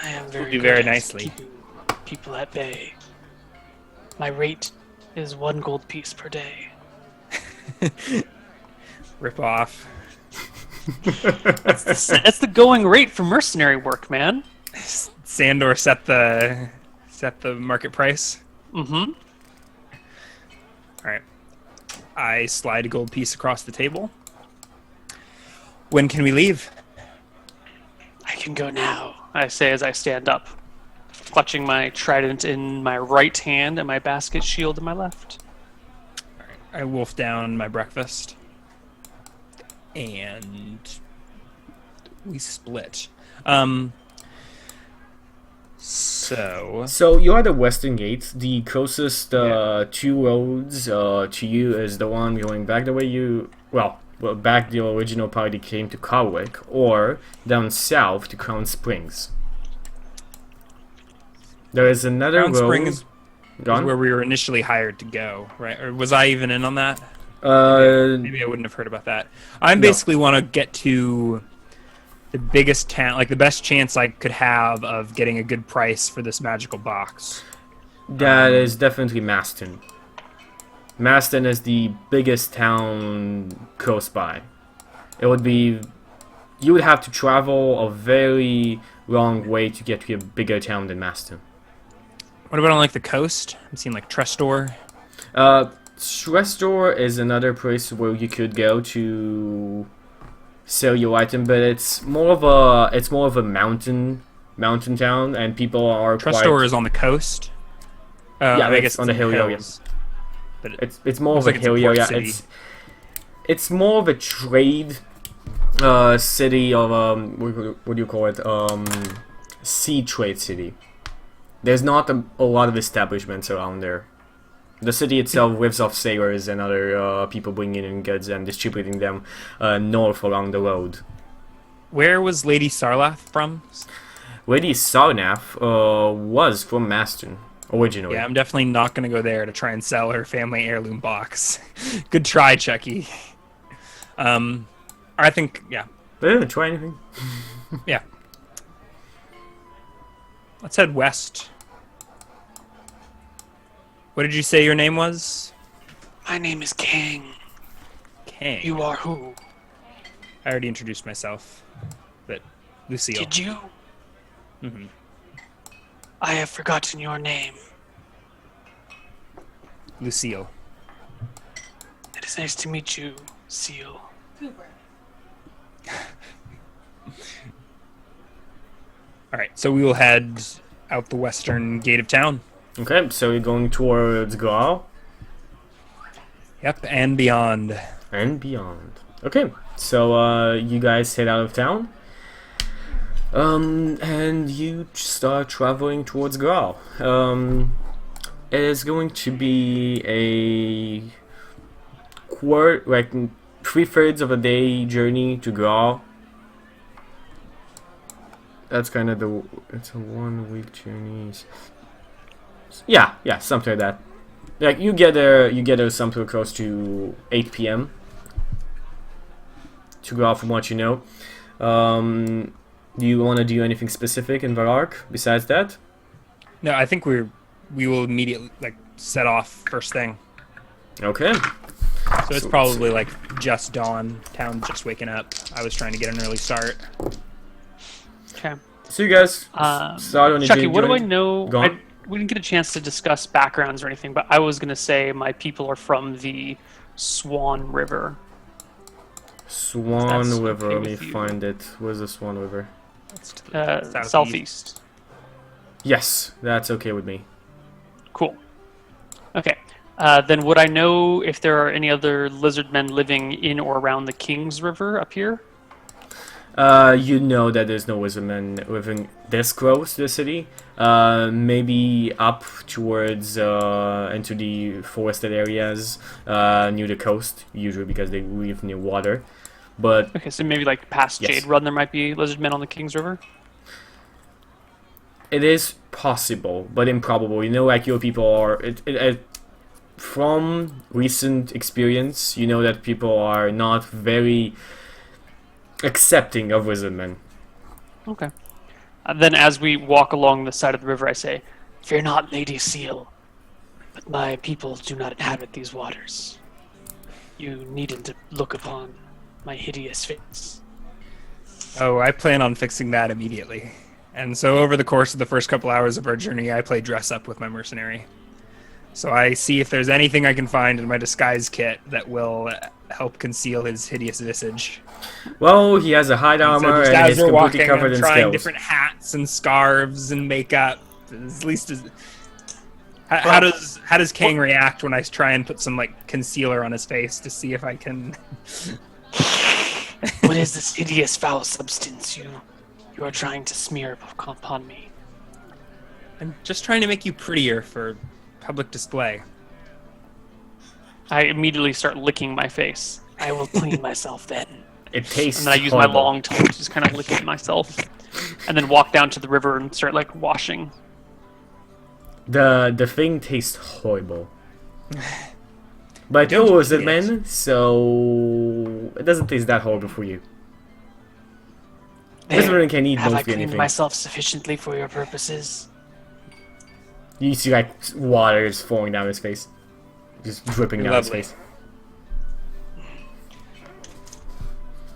I am very do good very at nicely. keeping people at bay. My rate is 1 gold piece per day. Rip off. That's the going rate for mercenary work, man. Sandor set the market price. Mm-hmm. All right. I slide a gold piece across the table. When can we leave? I can go now. I say as I stand up, clutching my trident in my right hand and my basket shield in my left. I wolf down my breakfast. And we split. So you're at the western gate. The closest two roads to you is the one going back the way you back the original party came to Carwick, or down south to Crown Springs. There is another Crown road. Springs is where we were initially hired to go, right? Or was I even in on that? Maybe I wouldn't have heard about that. I basically want to get to the biggest town, like the best chance I could have of getting a good price for this magical box. That is definitely Maston. Maston is the biggest town close by. It would be... You would have to travel a very long way to get to a bigger town than Maston. What about on like the coast? I'm seeing like Trestor. Trestor is another place where you could go to sell your item, but it's more of a mountain town, and people are Trestor is on the coast. Yeah, I guess it's on the hill area. But it's more of a hill area. It's more of a trade city of what do you call it? Sea trade city. There's not a lot of establishments around there. The city itself lives off sailors and other people bringing in goods and distributing them north along the road. Where was Lady Sarlath from? Lady Sarnath was from Maston originally. Yeah, I'm definitely not going to go there to try and sell her family heirloom box. Good try, Chucky. I think, yeah. Try anything. Yeah. Let's head west. What did you say your name was? My name is Kang. Kang. You are who? I already introduced myself, but Lucille. Did you? Mm-hmm. I have forgotten your name. Lucille. It is nice to meet you, Seal. All right, so we will head out the western gate of town. Okay, so you're going towards Gaul? Yep, and beyond. And beyond. Okay, so you guys head out of town. And you start traveling towards Gaul. It is going to be a like 3/3 of a day journey to Gaul. That's kind of it's a 1 week journey. Yeah, something like that. Like you get there something close to 8 p.m. to go off from what you know. Do you want to do anything specific in Varark besides that? No, I think we will immediately set off first thing. Okay. So it's probably like just dawn, town just waking up. I was trying to get an early start. Okay. So you guys start on your Chucky, journey. what do I know? Go on. We didn't get a chance to discuss backgrounds or anything, but I was going to say my people are from the Swan River. Swan That's River, okay let me with you. find it. Where's the Swan River? That's to the Southeast. Yes, that's okay with me. Cool. Okay. Then would I know if there are any other lizard men living in or around the King's River up here? You know that there's no wizardmen living this close to the city. Maybe up towards into the forested areas near the coast, usually because they live near water. But Okay, so maybe like past Yes. Jade Run there might be lizard men on the King's River? it is possible, but improbable. You know, like your people are. From recent experience, you know that people are not very accepting of wizardmen. Okay. Then as we walk along the side of the river, I say, Fear not, Lady Seal, but my people do not inhabit these waters. You needn't look upon my hideous face. Oh, I plan on fixing that immediately. And so over the course of the first couple hours of our journey, I play dress up with my mercenary. So I see if there's anything I can find in my disguise kit that will help conceal his hideous visage. Well, he has a hide armor just and as he's we're completely walking, covered I'm in trying scales. different hats and scarves and makeup. At least how does Kang react when I try and put some concealer on his face to see if I can? What is this hideous foul substance you are trying to smear upon me? I'm just trying to make you prettier for public display. I immediately start licking my face. I will clean myself then. It tastes And then I use horrible. my long tongue to just kind of lick at myself. And then walk down to the river and start like washing. The thing tastes horrible. But Don't it was eat a it. man, so it doesn't taste that horrible for you. This There. one can eat Have I mostly cleaned anything. myself sufficiently for your purposes? You see like water is falling down his face. Just dripping down Lovely. his face.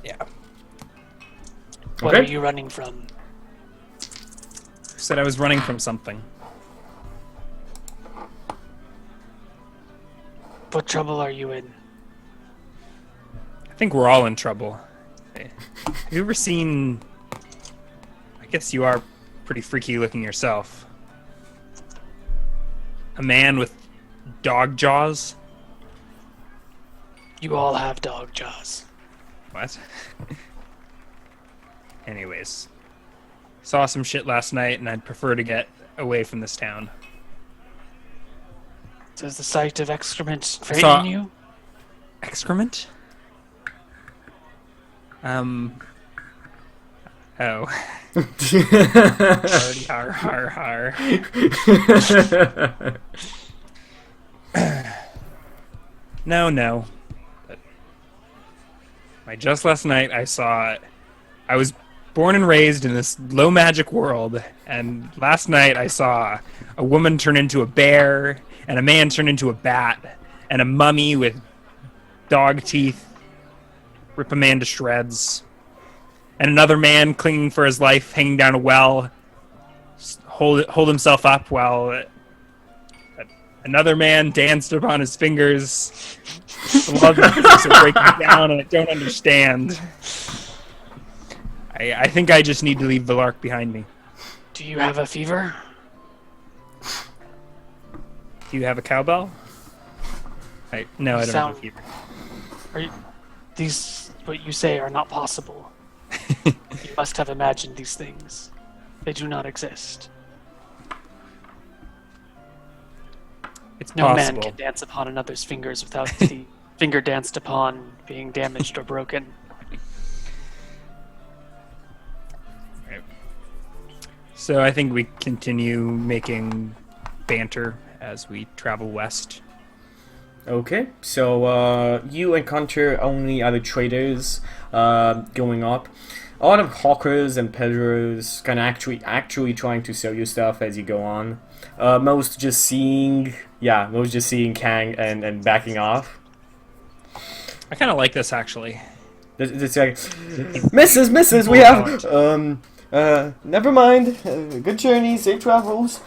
Yeah. What Okay. are you running from? Said I was running from something. What trouble are you in? I think we're all in trouble. Hey, have you ever seen... I guess you are pretty freaky looking yourself. A man with dog jaws? You all have dog jaws. What? Anyways. Saw some shit last night and I'd prefer to get away from this town. Does the sight of excrement Saw- frighten you? Excrement? Oh. Already har har har. No. But just last night I saw... I was born and raised in this low magic world, and last night I saw a woman turn into a bear, and a man turn into a bat, and a mummy with dog teeth rip a man to shreds, and another man clinging for his life, hanging down a well, hold himself up while another man danced upon his fingers. The love physics are breaking down, and I don't understand. I think I just need to leave the lark behind me. Do you have a fever? Do you have a cowbell? No, I don't have a fever. Are you, these what you say are not possible. You must have imagined these things. They do not exist. It's No man possible. can dance upon another's fingers without the finger danced upon being damaged or broken. Right. So I think we continue making banter as we travel west. Okay, so you encounter only other traders going up. A lot of hawkers and peddlers kind of actually trying to sell you stuff as you go on. Most just seeing Kang and backing off. I kind of like this actually. It's like, Mrs., we have never mind. Good journey, safe travels.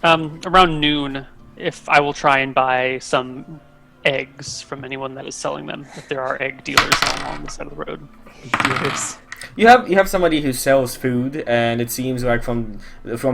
Around noon, if I will try and buy some eggs from anyone that is selling them, if there are egg dealers along the side of the road. Yes. You have somebody who sells food, and it seems like from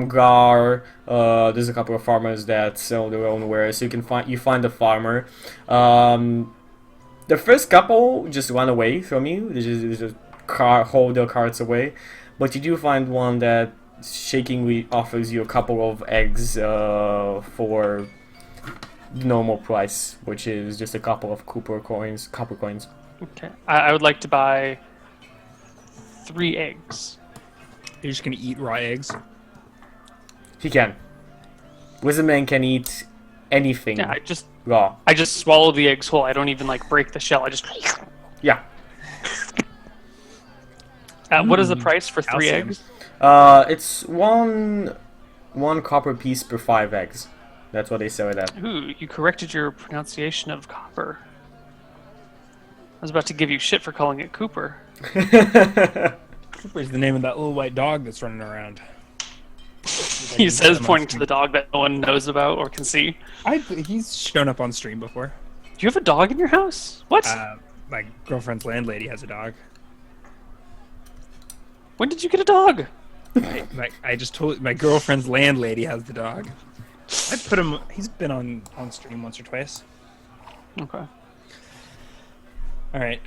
Gar, there's a couple of farmers that sell their own wares. So you find a farmer. The first couple just run away from you. They just hold their carts away, but you do find one that shakingly offers you a couple of eggs for the normal price, which is just a couple of copper coins. Okay. I would like to buy 3 eggs. You're just gonna eat raw eggs. He can. Wizardman can eat anything Yeah, raw. I just swallow the eggs whole. I don't even like break the shell. I just. Yeah. What is the price for 3 calcium. eggs? It's one copper piece per 5 eggs. That's what they sell it at. Ooh, you corrected your pronunciation of copper. I was about to give you shit for calling it Cooper. Cooper's the name of that little white dog that's running around. He says, pointing to the dog that no one knows about or can see. He's shown up on stream before. Do you have a dog in your house? What? My girlfriend's landlady has a dog. When did you get a dog? I just told my girlfriend's landlady has the dog. I put him. He's been on stream once or twice. Okay. All right.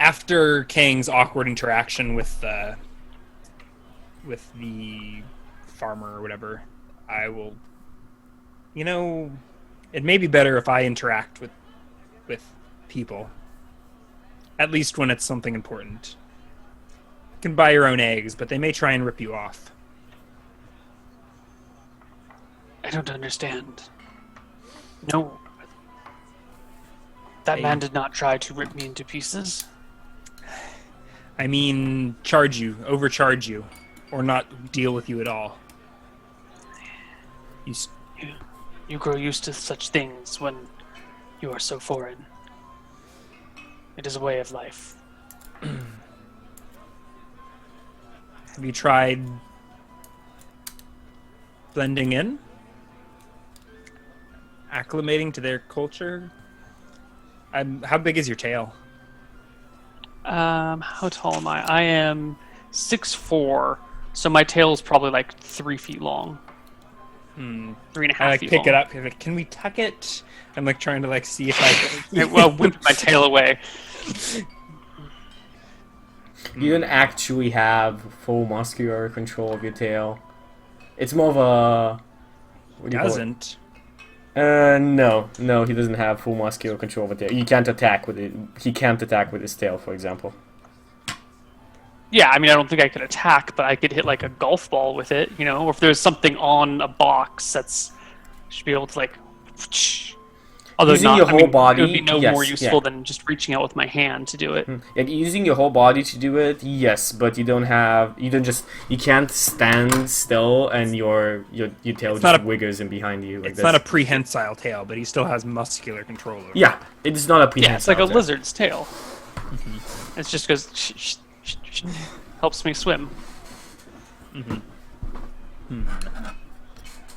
After Kang's awkward interaction with the farmer or whatever, I will. You know, it may be better if I interact with people. At least when it's something important. You can buy your own eggs, but they may try and rip you off. I don't understand. No. That man did not try to rip me into pieces. I mean, overcharge you, or not deal with you at all. You grow used to such things when you are so foreign. It is a way of life. Have you tried blending in? Acclimating to their culture? How big is your tail? How tall am I? I am 6'4", so my tail is probably like 3 feet long. 3.5 I feet pick long. it up. Like, can we tuck it? I'm like trying to like see if I can. Well, whip my tail away. You don't actually have full muscular control of your tail. It's more of a. What do you call it? Doesn't. No, he doesn't have full muscular control of the tail. You can't attack with it. He can't attack with his tail, for example. Yeah, I mean, I don't think I could attack, but I could hit like a golf ball with it, you know. Or if there's something on a box should be able to like. Although Using your whole body, it would be no yes, more useful than just reaching out with my hand to do it. And using your whole body to do it, yes, but you can't stand still, and your tail just wiggles in behind you. Like It's not a prehensile tail, but he still has muscular control over it. Yeah, it's not a prehensile. Yeah, it's like a tail. lizard's tail. It's just because helps me swim.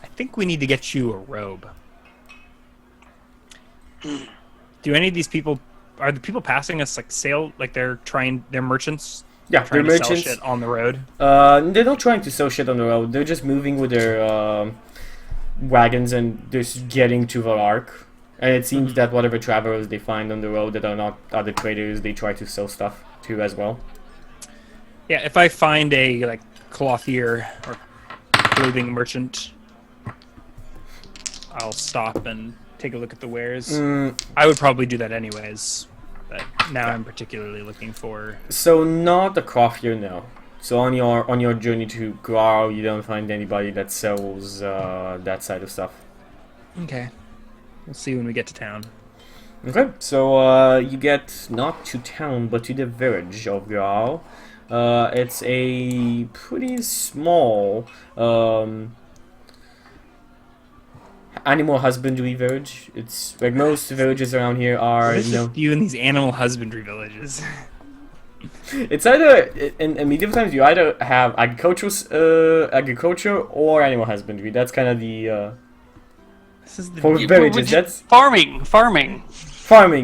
I think we need to get you a robe. Do any of these people are the people passing us like they're merchants? Yeah, Trying they're to merchants. sell shit on the road. They're not trying to sell shit on the road. They're just moving with their wagons and just getting to the ark. And it seems that whatever travelers they find on the road that are not other traders, they try to sell stuff to as well. Yeah, if I find a like clothier or clothing merchant, I'll stop and take a look at the wares. I would probably do that anyways, but now I'm particularly looking for. So not a clothier, no. So on your journey to Grau, you don't find anybody that sells that side of stuff. Okay, we'll see when we get to town. Okay, so you get not to town, but to the village of Grau. It's a pretty small animal husbandry village. It's like most villages around here are. What is with you in these animal husbandry villages? It's either in medieval times you either have agriculture or animal husbandry. That's kind of the This is the for villages. That's farming,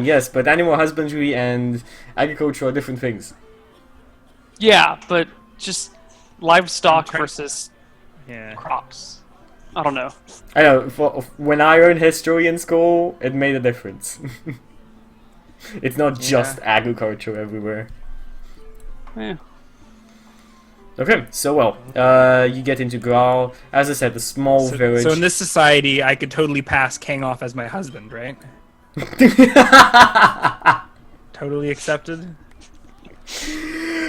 yes, but animal husbandry and agriculture are different things. Yeah, but just livestock trying- versus yeah. crops. I don't know. I know. When I learned history in school, it made a difference. It's not just agriculture everywhere. Yeah. Okay, so you get into Graal. As I said, a small village. So in this society, I could totally pass Kang off as my husband, right? Totally accepted.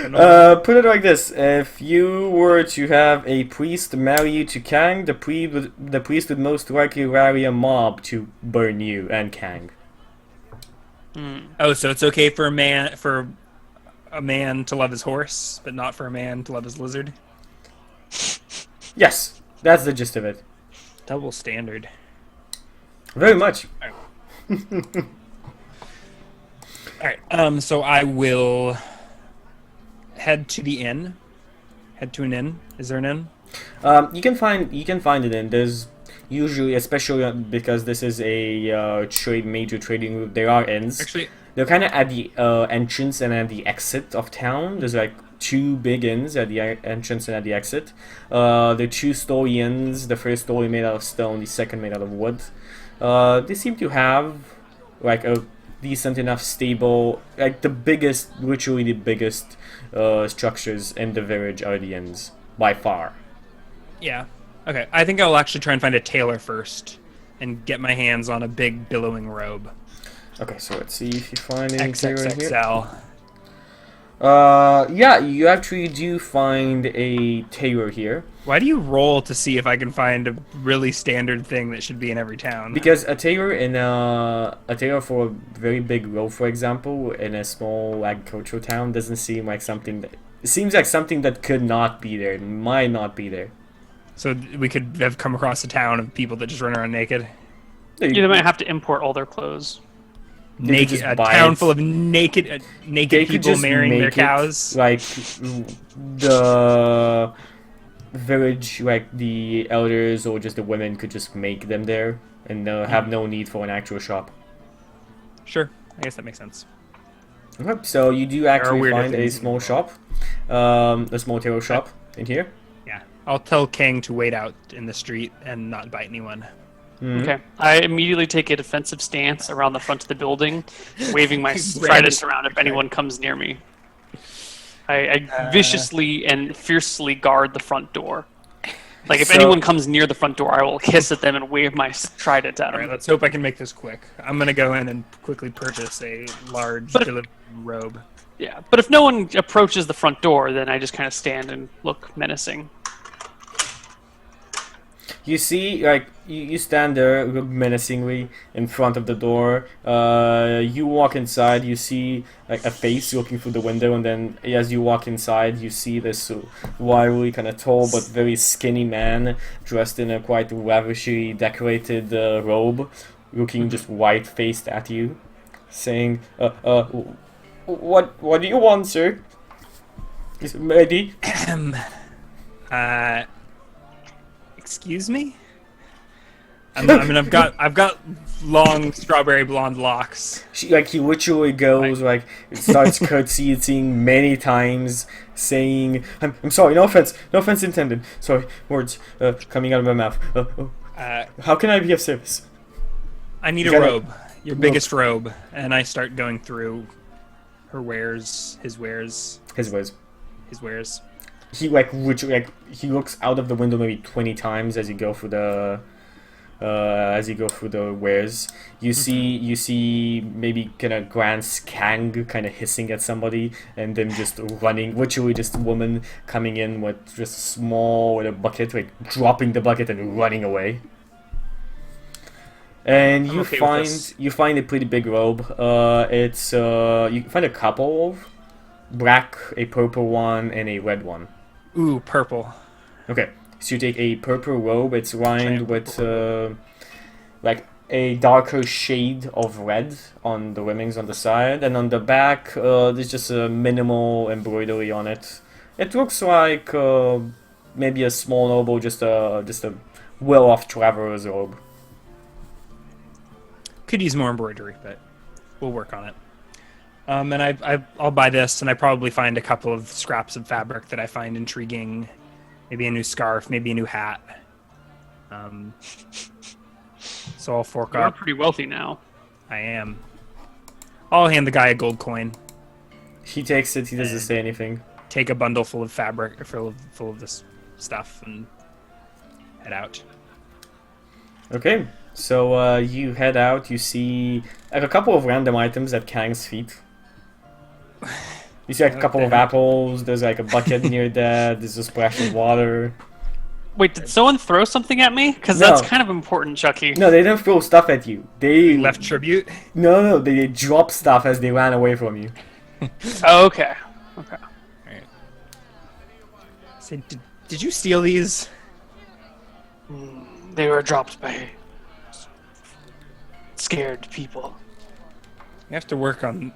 Put it like this: if you were to have a priest marry you to Kang, the priest would most likely rally a mob to burn you and Kang. Oh, so it's okay for a man to love his horse, but not for a man to love his lizard? Yes, that's the gist of it. Double standard. Very much. Alright, so I will head to the inn. Head to an inn. Is there an inn? You can find it in. There's usually, especially because this is a major trading route, there are inns. Actually, They're kind of at the entrance and at the exit of town. There's like two big inns at the entrance and at the exit. They're two-story inns. The first story made out of stone, the second made out of wood. They seem to have like a decent enough stable, like literally the biggest structures in the village are the inns by far. yeah. Okay, I think I'll actually try and find a tailor first, and get my hands on a big billowing robe. Okay, so let's see if you find anything in here. XXXL. Yeah, you actually do find a tailor here. Why do you roll to see if I can find a really standard thing that should be in every town? Because a tailor in a tailor for a very big robe, for example, in a small agricultural town doesn't seem like something that. It seems like something that could not be there, might not be there. So we could have come across a town of people that just run around naked. Yeah, they might have to import all their clothes. Naked, a town full of naked people marrying their cows. Like the village, like the elders or just the women could just make them there and have no need for an actual shop. Sure, I guess that makes sense. Okay, so you do actually find a things small in the shop, a small tailor shop in here. Yeah, I'll tell Kang to wait out in the street and not bite anyone. Okay. I immediately take a defensive stance around the front of the building, waving my trident around if anyone comes near me. I viciously and fiercely guard the front door. Like, if anyone comes near the front door, I will hiss at them and wave my trident at them. Alright, let's hope I can make this quick. I'm gonna go in and quickly purchase a large delivery robe. Yeah, but if no one approaches the front door, then I just kind of stand and look menacing. You see, like, you stand there menacingly in front of the door. You walk inside, you see, like, a face looking through the window, and then as you walk inside, you see this wildly kind of tall but very skinny man dressed in a quite lavishly decorated robe, looking just white-faced at you, saying, what do you want, sir? Is it ready? Excuse me? I've got long strawberry blonde locks. He literally goes starts curtsying many times, saying, "I'm sorry, no offense intended. Sorry, words coming out of my mouth. How can I be of service?" I need a robe, your biggest robe, and I start going through her wares, his wares. He literally he looks out of the window maybe 20 times as you go through the wares. You see maybe kind of glance Kang kind of hissing at somebody, and then just running, literally just a woman coming in with just with a bucket, dropping the bucket and running away. And you find a pretty big robe. It's you find a couple of black, a purple one, and a red one. Ooh, purple. Okay, so you take a purple robe. It's lined with a darker shade of red on the rimmings on the side, and on the back there's just a minimal embroidery on it. It looks like maybe a small noble, just a well-off traveler's robe. Could use more embroidery, but we'll work on it. And I'll buy this, and I probably find a couple of scraps of fabric that I find intriguing. Maybe a new scarf, maybe a new hat. So I'll fork You're up. pretty wealthy now. I am. I'll hand the guy a gold coin. He takes it. He doesn't say anything. Take a bundle full of fabric, full of this stuff, and head out. Okay, so you head out. You see a couple of random items at Kang's feet. You see a couple of apples. There's a bucket near that. There's a splash of water. Wait, did someone throw something at me? Because that's kind of important, Chucky. No, they didn't throw stuff at you. They left tribute. No, they dropped stuff as they ran away from you. Oh, okay. All right. So, did you steal these? They were dropped by scared people. You have to work on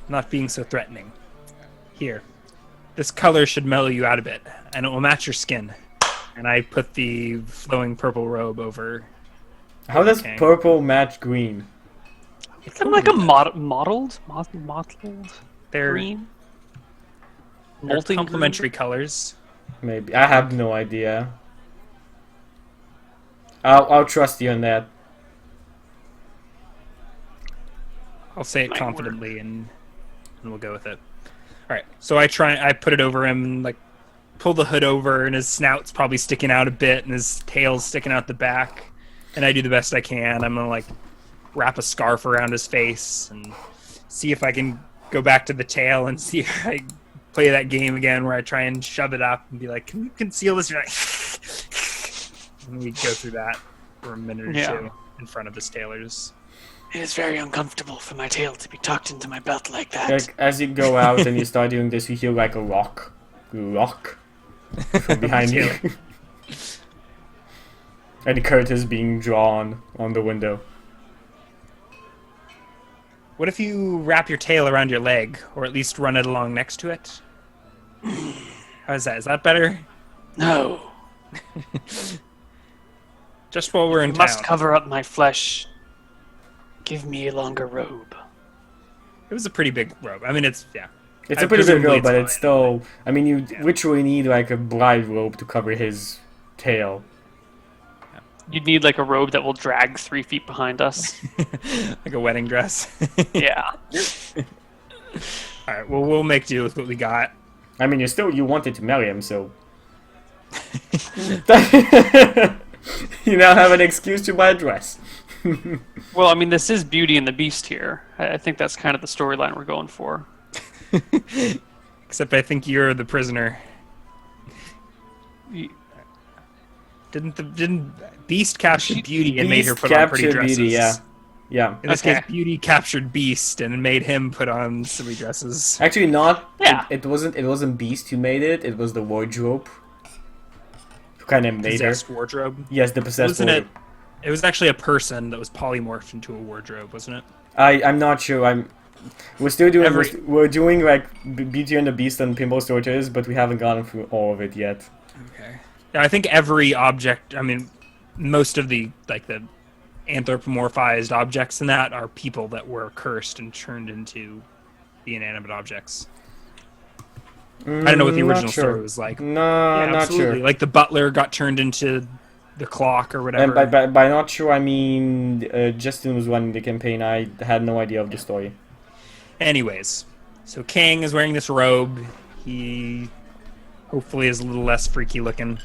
not being so threatening. Here, this color should mellow you out a bit, and it will match your skin. And I put the flowing purple robe over. How does purple match green? It's kind of like a mottled They're green. Molten complementary colors. Maybe I have no idea. I'll trust you on that. I'll say it confidently, and we'll go with it. All right. So I put it over him, and pull the hood over, and his snout's probably sticking out a bit, and his tail's sticking out the back. And I do the best I can. I'm gonna like wrap a scarf around his face and see if I can go back to the tail and see if I play that game again where I try and shove it up and be like, "Can you conceal this?" And we go through that for a minute or two in front of his tailors. It is very uncomfortable for my tail to be tucked into my belt like that. Like, as you go out and you start doing this, you hear like a rock from behind you. And the curtain being drawn on the window. What if you wrap your tail around your leg, or at least run it along next to it? How's that? Is that better? No. Just while we're in You town. must cover up my flesh. Give me a longer robe. It was a pretty big robe. I mean, it's It's a pretty big presumably robe, but fine. it's still. I mean, you literally need like a bride robe to cover his tail. You'd need like a robe that will drag 3 feet behind us. Like a wedding dress. Yeah. All right. Well, we'll make do with what we got. I mean, you wanted to marry him, so you now have an excuse to buy a dress. Well, I mean, this is Beauty and the Beast here. I think that's kind of the storyline we're going for. Except I think you're the prisoner. Didn't Beast capture Beauty and made her put on pretty captured dresses? Beauty, yeah. In this case, Beauty captured Beast and made him put on silly dresses. Actually, not. Yeah. It wasn't Beast who made it. It was the wardrobe who kind of made her. Possessed wardrobe. Yes, the possessed Wasn't wardrobe. it was actually a person that was polymorphed into a wardrobe, wasn't it? I'm not sure. We're still doing. We're doing like Beauty and the Beast and Pinball Sorters, but we haven't gotten through all of it yet. Okay. Yeah, I think every object. I mean, most of the anthropomorphized objects in that are people that were cursed and turned into the inanimate objects. I don't know what the original story was like. No, Yeah, not absolutely. sure. Like the butler got turned into the clock or whatever. And by not sure, I mean Justin was running the campaign. I had no idea of the story. Anyways, so Kang is wearing this robe. He hopefully is a little less freaky looking.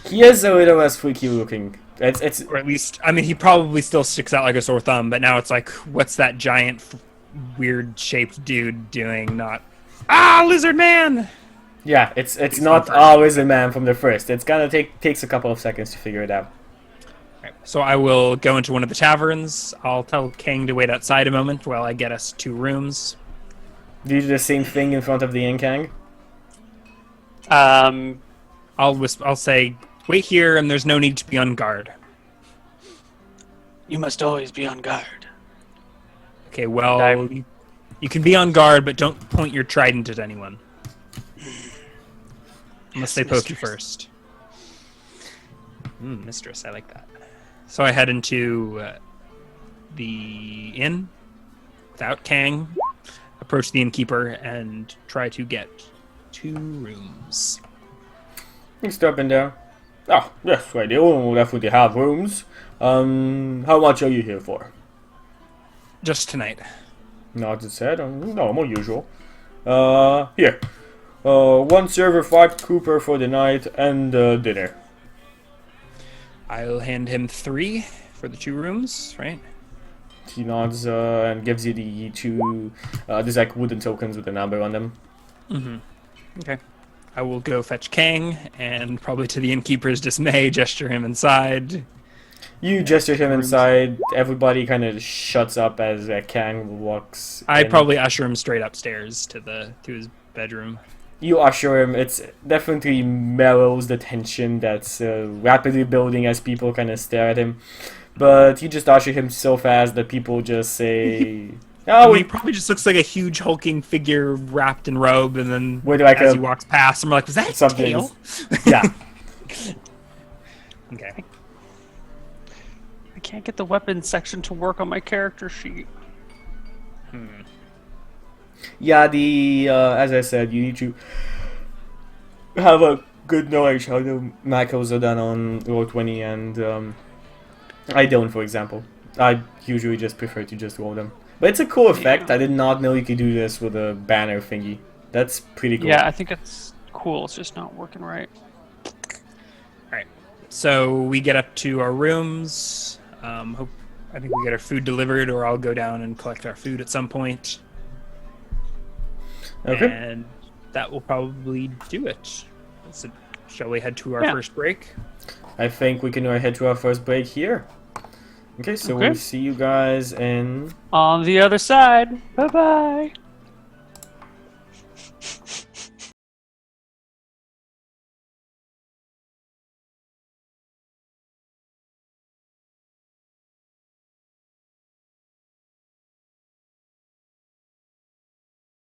He is a little less freaky looking. It's Or at least, I mean, he probably still sticks out like a sore thumb, but now it's like, what's that giant, weird-shaped dude doing? Not, lizard man! yeah, it's not always a man from the first. It's gonna takes a couple of seconds to figure it out. Right, so I will go into one of the taverns. I'll tell Kang to wait outside a moment while I get us 2 rooms. Do you do the same thing in front of the Kang? I'll say, wait here, and there's no need to be on guard. You must always be on guard. Okay, well, you can be on guard, but don't point your trident at anyone. Unless they poke you first. Mistress, I like that. So I head into the inn without Kang, approach the innkeeper, and try to get 2 rooms. You step in there. Oh, yes, right. They will definitely have rooms. How much are you here for? Just tonight. Nods his head. Normal, usual. Here. 1 server, 5 Cooper for the night, and dinner. I'll hand him 3 for the 2 rooms, right? He nods and gives you the 2. These like wooden tokens with a number on them. Okay. I will go fetch Kang, and probably to the innkeeper's dismay, gesture him inside. You gesture him inside. Everybody kind of shuts up as Kang walks. I in. probably usher him straight upstairs to his bedroom. You usher him. It's definitely mellows the tension that's rapidly building as people kind of stare at him. But you just usher him so fast that people just say, "Oh, He probably just looks like a huge hulking figure wrapped in robe, and then With like as a- he walks past, I'm like, was that a something." tail? Yeah. Okay. I can't get the weapons section to work on my character sheet. Yeah, as I said, you need to have a good knowledge how the macros are done on Roll20, and I don't, for example. I usually just prefer to just roll them. But it's a cool effect. I did not know you could do this with a banner thingy. That's pretty cool. Yeah, I think it's cool. It's just not working right. Alright. So we get up to our rooms. I think we get our food delivered, or I'll go down and collect our food at some point. Okay. And that will probably do it. So, shall we head to our Yeah. first break? I think we can head to our first break here. Okay, so Okay. we'll see you guys in... On the other side. Bye bye.